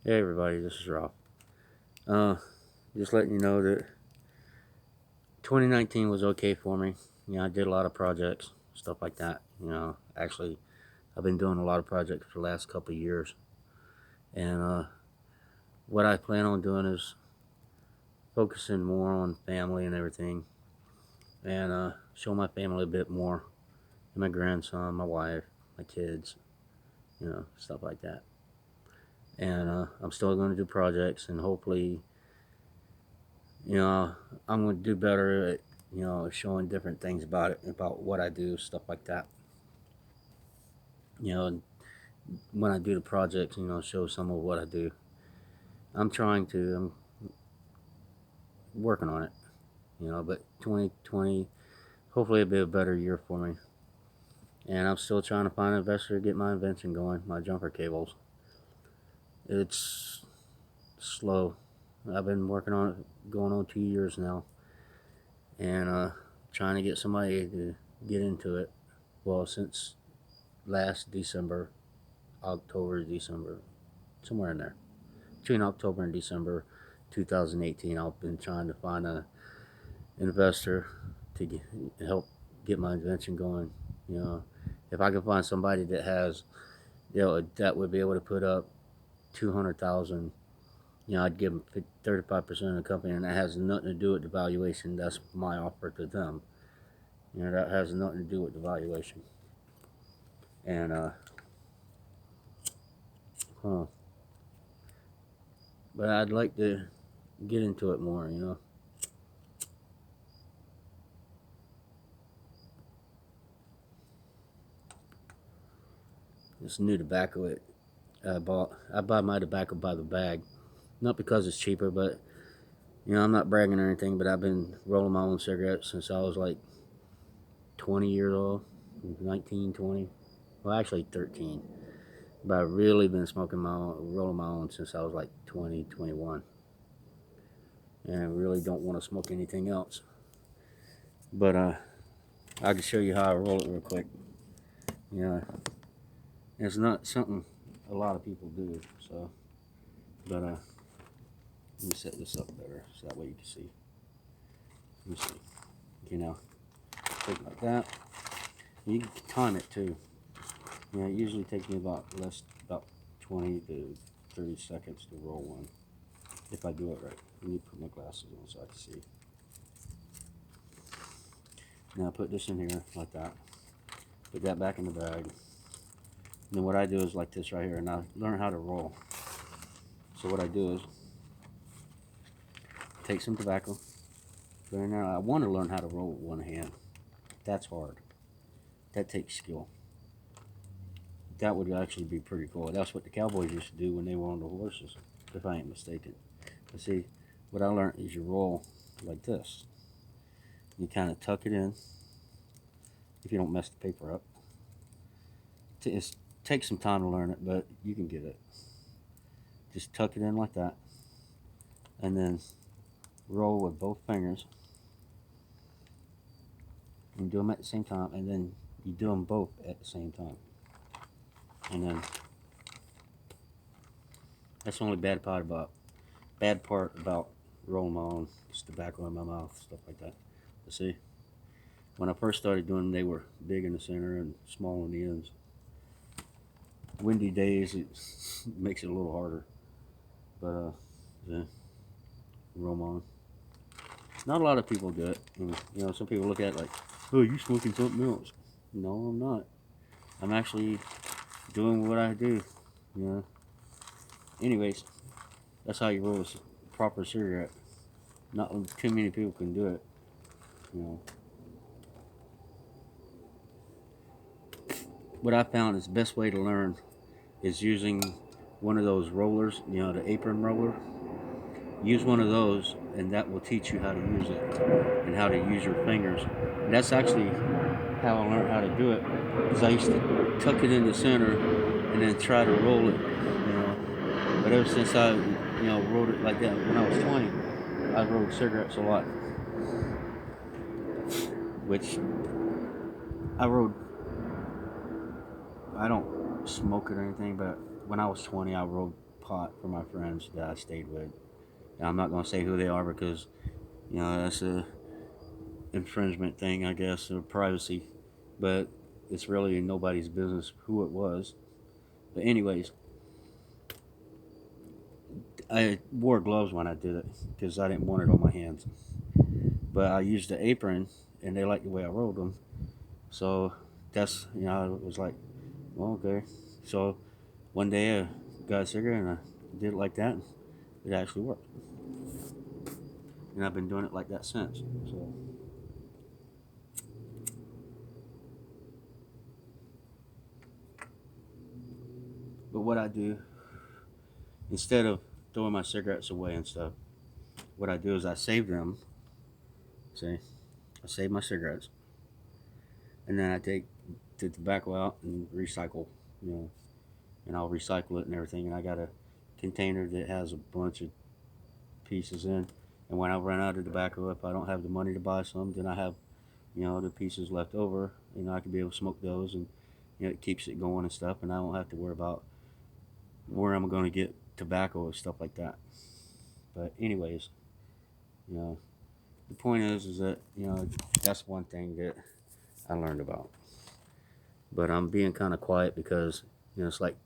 Hey everybody, this is Rob. Uh, just letting you know that 2019 was okay for me. I did a lot of projects, stuff like that. Actually, I've been doing a lot of projects for the last couple of years, and what I plan on doing is focusing more on family and everything, and show my family a bit more, and my grandson, my wife, my kids, stuff like that. And I'm still going to do projects, and hopefully, you know, I'm going to do better at, showing different things about it, about what I do, stuff like that. And when I do the projects, show some of what I do. I'm working on it, but 2020, hopefully it'll be a better year for me. And I'm still trying to find an investor to get my invention going, my jumper cables. It's slow. I've been working on it going on 2 years now, and trying to get somebody to get into it. Well, since last December, October, December, somewhere in there. Between October and December 2018, I've been trying to find an investor to help get my invention going. You know, if I can find somebody that has, that would be able to put up 200,000, I'd give them 35% of the company, and that has nothing to do with the valuation. That's my offer to them. That has nothing to do with the valuation. And huh. But I'd like to get into it more. This new tobacco it I bought. I buy my tobacco by the bag, not because it's cheaper, but I'm not bragging or anything. But I've been rolling my own cigarettes since I was like 20 years old, 19, 20. Well, actually 13. But I've really been smoking rolling my own since I was like 20, 21, and I really don't want to smoke anything else. But I can show you how I roll it real quick. Yeah, it's not something a lot of people do. So, but let me set this up better so that way you can see. Let me see. Now, take it like that. You can time it too. It usually takes me about 20 to 30 seconds to roll one if I do it right. Let me put my glasses on so I can see. Now I put this in here like that. Put that back in the bag. And then what I do is like this right here, and I learn how to roll. So what I do is take some tobacco, put it in there. I want to learn how to roll with one hand. That's hard. That takes skill. That would actually be pretty cool. That's what the cowboys used to do when they were on the horses, if I ain't mistaken. But see, what I learned is you roll like this. You kind of tuck it in if you don't mess the paper up. It takes some time to learn it, but you can get it. Just tuck it in like that, and then roll with both fingers. You do them at the same time, and then you do them both at the same time. And then that's the only bad part about rolling my own. Just tobacco in my mouth, stuff like that. But see, when I first started doing them, they were big in the center and small on the ends. Windy days, it makes it a little harder. But yeah, roll 'em on. Not a lot of people do it. And, some people look at it like, "Oh, you smoking something else?" No, I'm not. I'm actually doing what I do. You know. Anyways, that's how you roll a proper cigarette. Not too many people can do it. You know. What I found is the best way to learn is using one of those rollers. The apron roller. Use one of those, and that will teach you how to use it and how to use your fingers. And that's actually how I learned how to do it, because I used to tuck it in the center and then try to roll it. But ever since I rolled it like that when I was 20, I rolled cigarettes a lot, which I rolled. I don't smoke it or anything, but when I was 20, I rolled pot for my friends that I stayed with. And I'm not gonna say who they are because that's a infringement thing, I guess, of privacy. But it's really nobody's business who it was. But anyways, I wore gloves when I did it because I didn't want it on my hands. But I used the apron, and they liked the way I rolled them. So that's I was like, well, okay. So one day I got a cigarette and I did it like that. And it actually worked, and I've been doing it like that since. So, but what I do instead of throwing my cigarettes away and stuff, what I do is I save them. See, I save my cigarettes, and then I take the tobacco out and recycle. You know, and I'll recycle it and everything. And I got a container that has a bunch of pieces in. And when I run out of tobacco, if I don't have the money to buy some, then I have the pieces left over. I can be able to smoke those, and it keeps it going and stuff. And I don't have to worry about where I'm going to get tobacco or stuff like that. But anyways, you know, the point is that that's one thing that I learned about. But I'm being kind of quiet because it's like,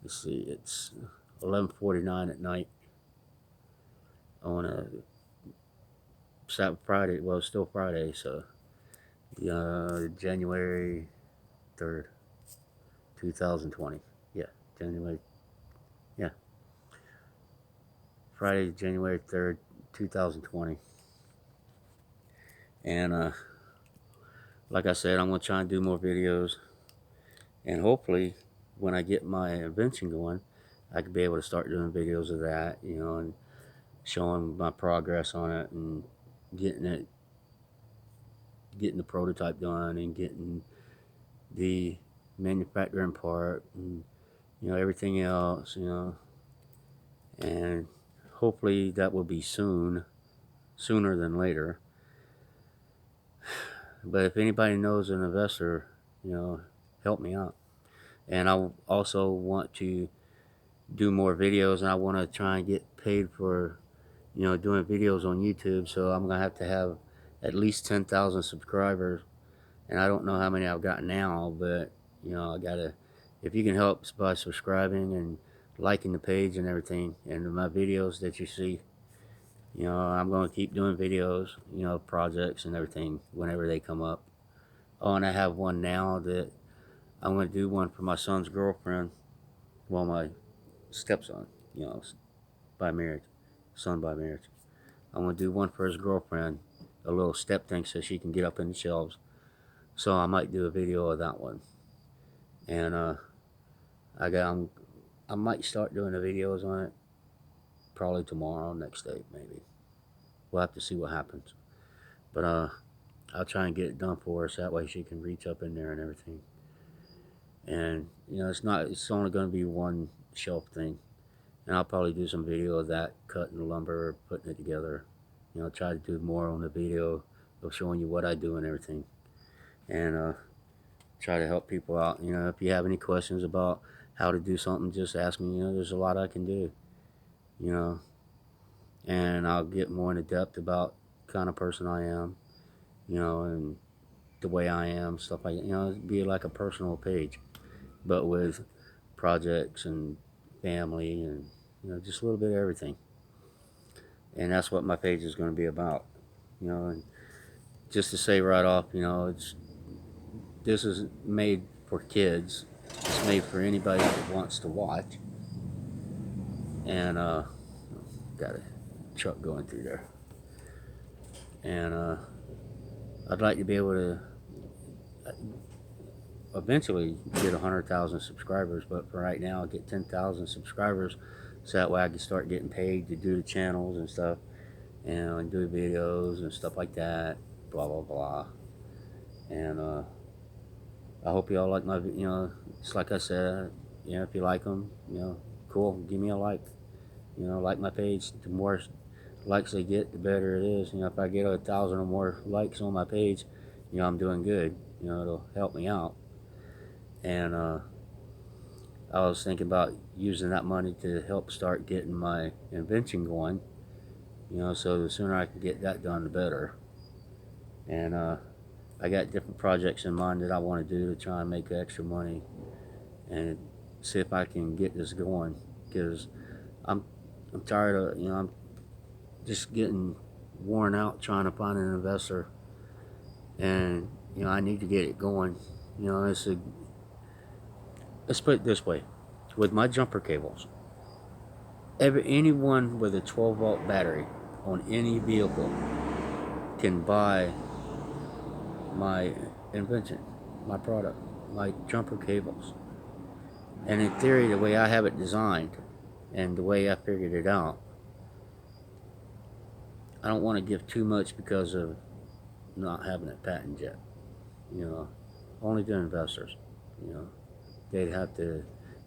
let's see, it's 11:49 at night on a Friday. Well, it's still Friday, so January 3rd, 2020. Yeah, January. Yeah, Friday, January 3rd, 2020. And like I said, I'm gonna try and do more videos, and hopefully, when I get my invention going, I could be able to start doing videos of that, and showing my progress on it and getting the prototype done and getting the manufacturing part and everything else, and hopefully that will be sooner than later. But if anybody knows an investor, help me out. And I also want to do more videos, and I want to try and get paid for doing videos on YouTube. So I'm gonna have to have at least 10,000 subscribers, and I don't know how many I've got now, but I gotta. If you can help by subscribing and liking the page and everything, and my videos that you see, I'm gonna keep doing videos, projects and everything whenever they come up. Oh, and I have one now that I'm gonna do one for my son's girlfriend. Well, my stepson, by marriage, son by marriage. I'm gonna do one for his girlfriend, a little step thing so she can get up in the shelves. So I might do a video of that one, and I might start doing the videos on it probably tomorrow, next day maybe. We'll have to see what happens, but I'll try and get it done for her so that way she can reach up in there and everything. And it's only going to be one shelf thing, and I'll probably do some video of that, cutting the lumber, putting it together. Try to do more on the video of showing you what I do and everything, and try to help people out. If you have any questions about how to do something, just ask me. There's a lot I can do. And I'll get more into depth about the kind of person I am, and the way I am, stuff like that. It'd be like a personal page, but with projects and family and just a little bit of everything. And that's what my page is going to be about. And just to say right off, this is made for kids. It's made for anybody that wants to watch. And got a truck going through there. And I'd like to be able to eventually get 100,000 subscribers, but for right now, I'll get 10,000 subscribers, so that way I can start getting paid to do the channels and stuff, and do videos and stuff like that. Blah blah blah. And I hope y'all like my, just like I said, if you like them, cool, give me a like. Like my page. The more likes they get, the better it is. If I get 1,000 or more likes on my page, I'm doing good. It'll help me out. And I was thinking about using that money to help start getting my invention going. So the sooner I can get that done, the better. And I got different projects in mind that I want to do to try and make extra money and see if I can get this going. Because I'm I'm tired of I'm just getting worn out trying to find an investor, and I need to get it going. Let's put it this way: with my jumper cables, anyone with a 12-volt battery on any vehicle can buy my invention, my product, my jumper cables. And in theory, the way I have it designed and the way I figured it out, I don't want to give too much because of not having it patented yet. You know, only to investors. You know, they'd have to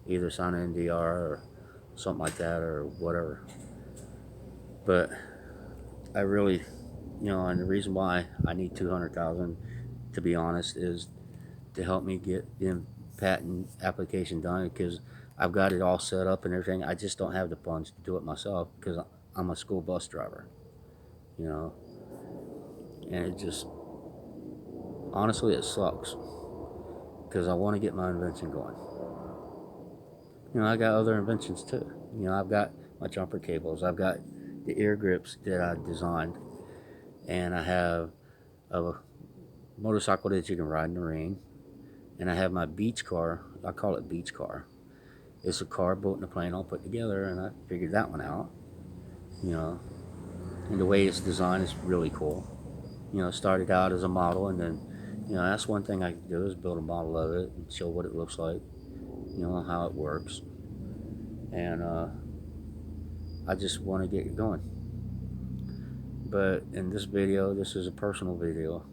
either sign an NDR or something like that or whatever. But I really, and the reason why I need 200,000, to be honest, is to help me get the patent application done, because I've got it all set up and everything. I just don't have the funds to do it myself because I'm a school bus driver. You know, and it just honestly it sucks because I want to get my invention going. I got other inventions too. I've got my jumper cables. I've got the ear grips that I designed, and I have a motorcycle that you can ride in the rain, and I have my beach car. I call it beach car. It's a car, boat, and a plane all put together, and I figured that one out. You know, and the way it's designed is really cool. Started out as a model, and then, that's one thing I can do is build a model of it and show what it looks like, how it works. And I just want to get it going. But in this video, this is a personal video,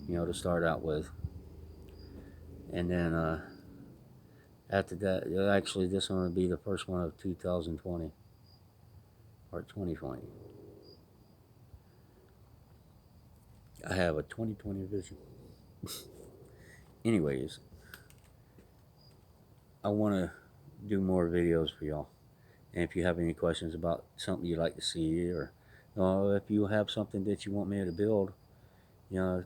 to start out with. And then after that, actually, this one will be the first one of 2020 or 2020. I have a 2020 vision. Anyways, I want to do more videos for y'all. And if you have any questions about something you'd like to see, or if you have something that you want me to build, I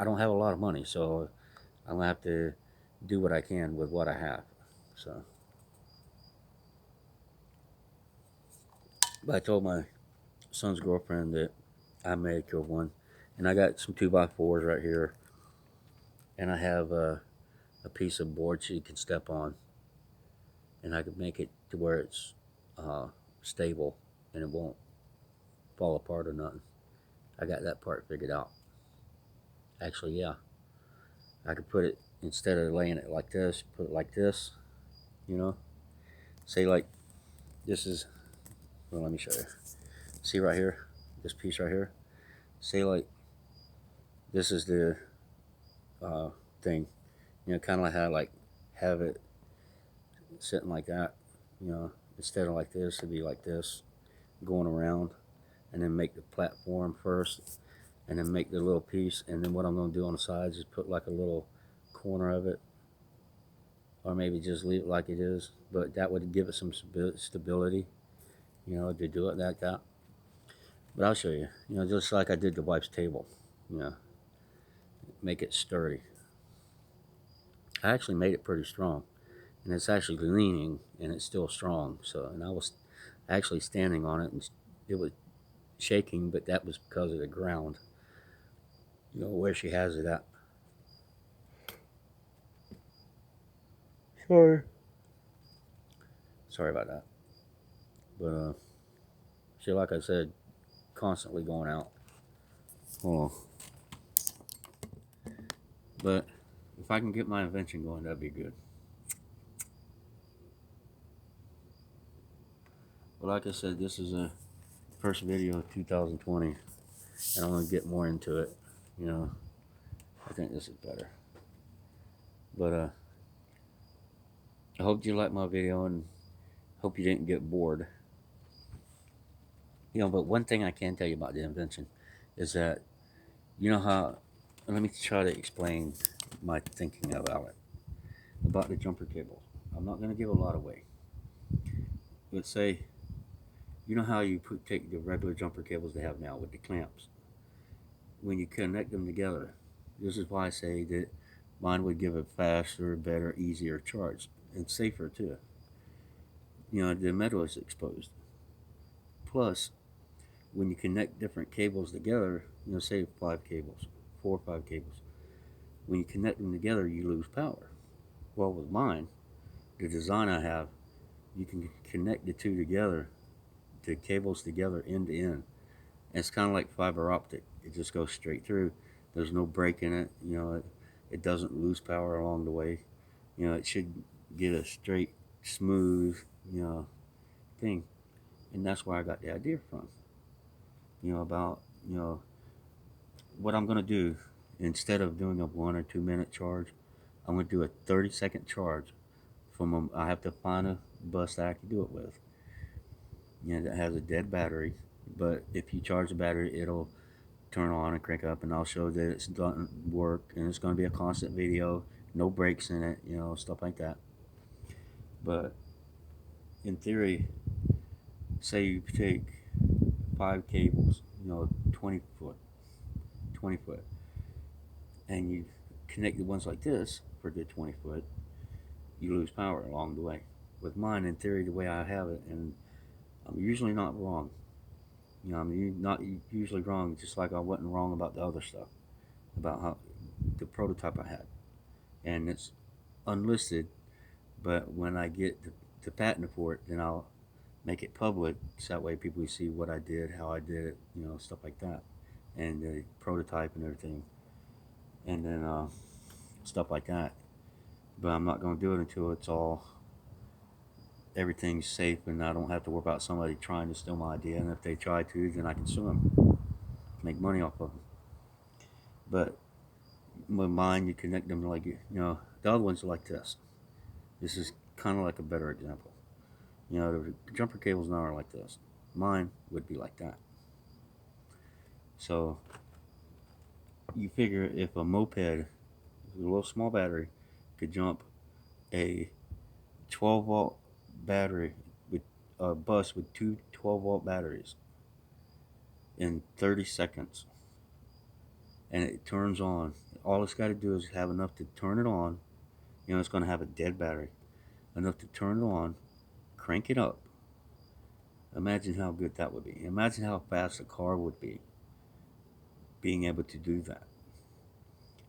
don't have a lot of money, so I'm going to have to do what I can with what I have. So, but I told my son's girlfriend that I make her one. And I got some 2x4s right here. And I have a piece of board she can step on. And I could make it to where it's stable and it won't fall apart or nothing. I got that part figured out. Actually, yeah. I could put it, instead of laying it like this, put it like this, Say like, this is, well, let me show you. See right here, this piece right here? Say like, this is the thing. Kind of like how I have it sitting like that, instead of like this, it'd be like this, going around, and then make the platform first, and then make the little piece, and then what I'm going to do on the sides is put like a little corner of it, or maybe just leave it like it is, but that would give it some stability, to do it like that. But I'll show you, just like I did the wife's table, make it sturdy. I actually made it pretty strong, and it's actually leaning, and it's still strong. So, and I was actually standing on it, and it was shaking, but that was because of the ground, where she has it at. Sorry about that. But she, like I said, constantly going out. Hold on. But if I can get my invention going, that'd be good. But like I said, this is a first video of 2020, and I'm gonna get more into it. I think this is better. But I hope you liked my video, and hope you didn't get bored. But one thing I can tell you about the invention is that, how, let me try to explain my thinking about it, about the jumper cables. I'm not going to give a lot away. Let's say, you know how you take the regular jumper cables they have now with the clamps. When you connect them together, this is why I say that mine would give a faster, better, easier charge and safer too. The metal is exposed. Plus, when you connect different cables together, say 5 cables, 4 or 5 cables, when you connect them together, you lose power. Well, with mine, the design I have, you can connect the two together, the cables together end to end. And it's kind of like fiber optic. It just goes straight through. There's no break in it. It doesn't lose power along the way. It should get a straight, smooth, thing. And that's where I got the idea from. About, what I'm going to do. Instead of doing a 1 or 2 minute charge, I'm going to do a 30-second charge I have to find a bus that I can do it with. That has a dead battery. But if you charge the battery, it'll turn on and crank up, and I'll show that it's done work, and it's going to be a constant video, no breaks in it, stuff like that. But in theory, say you take 5 cables, 20 foot, and you connect the ones like this for the 20 foot, you lose power along the way. With mine, in theory, the way I have it, and I'm usually not wrong. I'm not usually wrong, just like I wasn't wrong about the other stuff, about how the prototype I had. And it's unlisted, but when I get the patent for it, then I'll make it public so that way people see what I did, how I did it, stuff like that, and the prototype and everything, and then stuff like that. But I'm not going to do it until everything's safe and I don't have to worry about somebody trying to steal my idea. And if they try to, then I can sue them, make money off of them. But with mine, you connect them like, the other ones are like this. This is kind of like a better example. The jumper cables now are like this. Mine would be like that. So you figure if a moped with a little small battery could jump a 12-volt battery with a bus with two 12-volt batteries in 30 seconds, and it turns on. All it's got to do is have enough to turn it on. It's going to have a dead battery, enough to turn it on, crank it up. Imagine how good that would be. Imagine how fast a car would be being able to do that.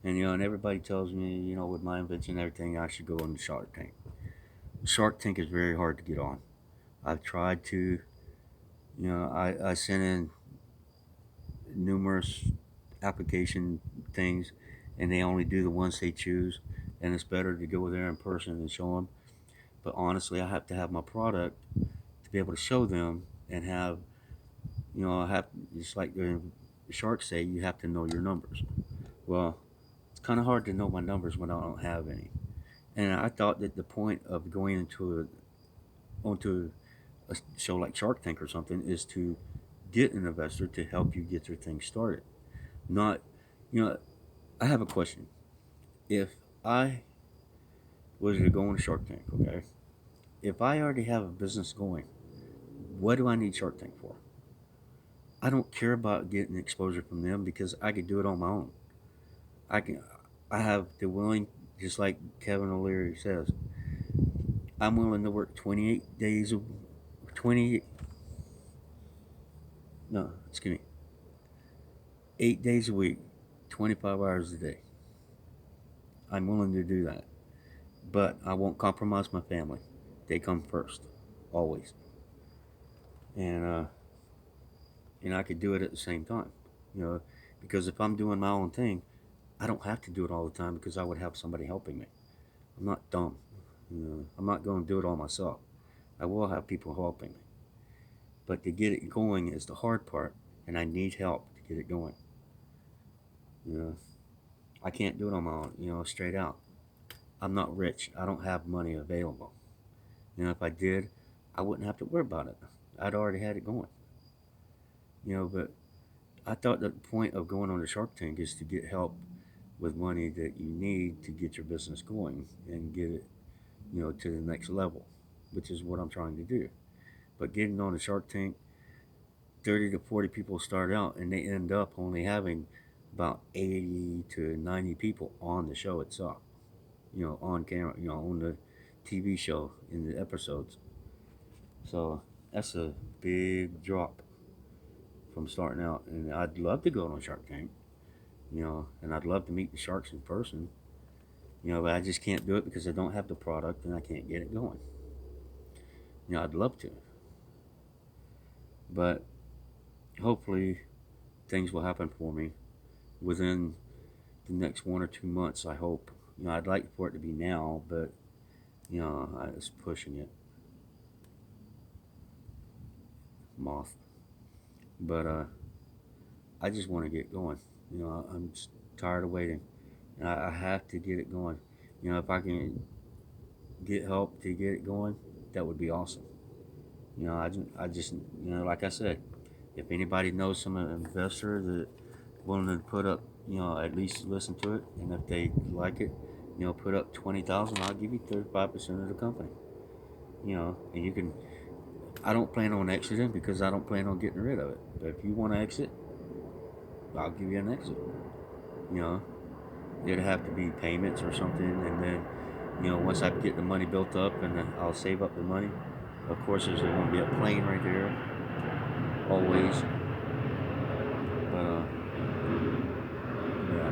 And everybody tells me, with my invention and everything, I should go on the Shark Tank. Shark Tank is very hard to get on. I've tried to, I sent in numerous application things, and they only do the ones they choose, and it's better to go there in person and show them. But honestly, I have to have my product to be able to show them and have, I have, just like the sharks say, you have to know your numbers. Well, it's kind of hard to know my numbers when I don't have any. And I thought that the point of going onto a show like Shark Tank or something is to get an investor to help you get your thing started. Not, I have a question. If I was to go on Shark Tank, okay, if I already have a business going, what do I need Shark Tank for? I don't care about getting exposure from them because I could do it on my own. I can. I have the willing, just like Kevin O'Leary says. I'm willing to work 28 days of 20. No, excuse me. 8 days a week, 25 hours a day. I'm willing to do that, but I won't compromise my family. They come first, always. And I could do it at the same time, you know, because if I'm doing my own thing, I don't have to do it all the time because I would have somebody helping me. I'm not dumb. I'm not going to do it all myself. I will have people helping me. But to get it going is the hard part, and I need help to get it going. You know, I can't do it on my own, straight out. I'm not rich. I don't have money available. If I did, I wouldn't have to worry about it. I'd already had it going. But I thought the point of going on the Shark Tank is to get help with money that you need to get your business going and get it, to the next level, which is what I'm trying to do. But getting on the Shark Tank, 30 to 40 people start out, and they end up only having about 80 to 90 people on the show itself. On camera, on the TV show in the episodes. So that's a big drop from starting out. And I'd love to go on Shark Tank, and I'd love to meet the sharks in person, but I just can't do it because I don't have the product and I can't get it going. I'd love to, but hopefully things will happen for me within the next 1 or 2 months. I hope. I'd like for it to be now, but I was pushing it. Moth. But I just want to get going. I'm just tired of waiting, and I have to get it going. If I can get help to get it going, that would be awesome. I just, like I said, if anybody knows some investor that willing to put up, at least listen to it, and if they like it, put up 20,000, I'll give you 35% of the company. And you can. I don't plan on exiting because I don't plan on getting rid of it. But if you want to exit, I'll give you an exit. You know, it'd have to be payments or something, and then, once I get the money built up, and then I'll save up the money. Of course, there's going to be a plane right there, always. But yeah,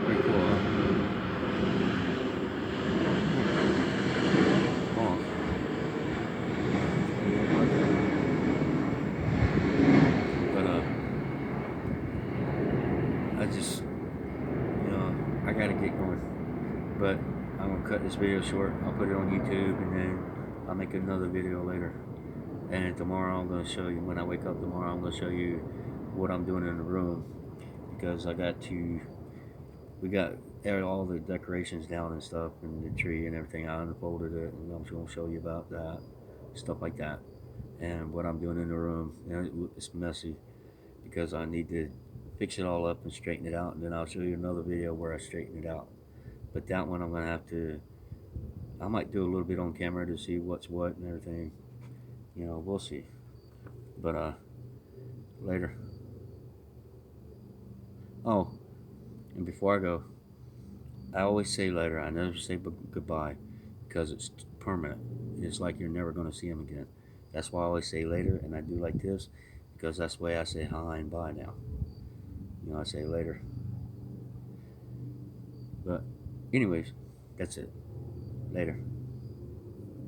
pretty cool, huh? Oh, but I just, I gotta get going. But I'm gonna cut this video short. I'll put it on YouTube, and then I'll make another video later. And tomorrow I'm gonna show you, when I wake up tomorrow, I'm gonna show you what I'm doing in the room, because we got all the decorations down and stuff, and the tree and everything. I unfolded it, and I'm gonna show you about that, stuff like that, and what I'm doing in the room. It's messy because I need to fix it all up and straighten it out, and then I'll show you another video where I straighten it out. But that one I'm gonna have to. I might do a little bit on camera to see what's what and everything. We'll see. But later. Oh, and before I go, I always say later. I never say goodbye, because it's permanent. It's like you're never gonna see them again. That's why I always say later, and I do like this, because that's the way I say hi and bye now. I say later. But anyways, that's it. Later.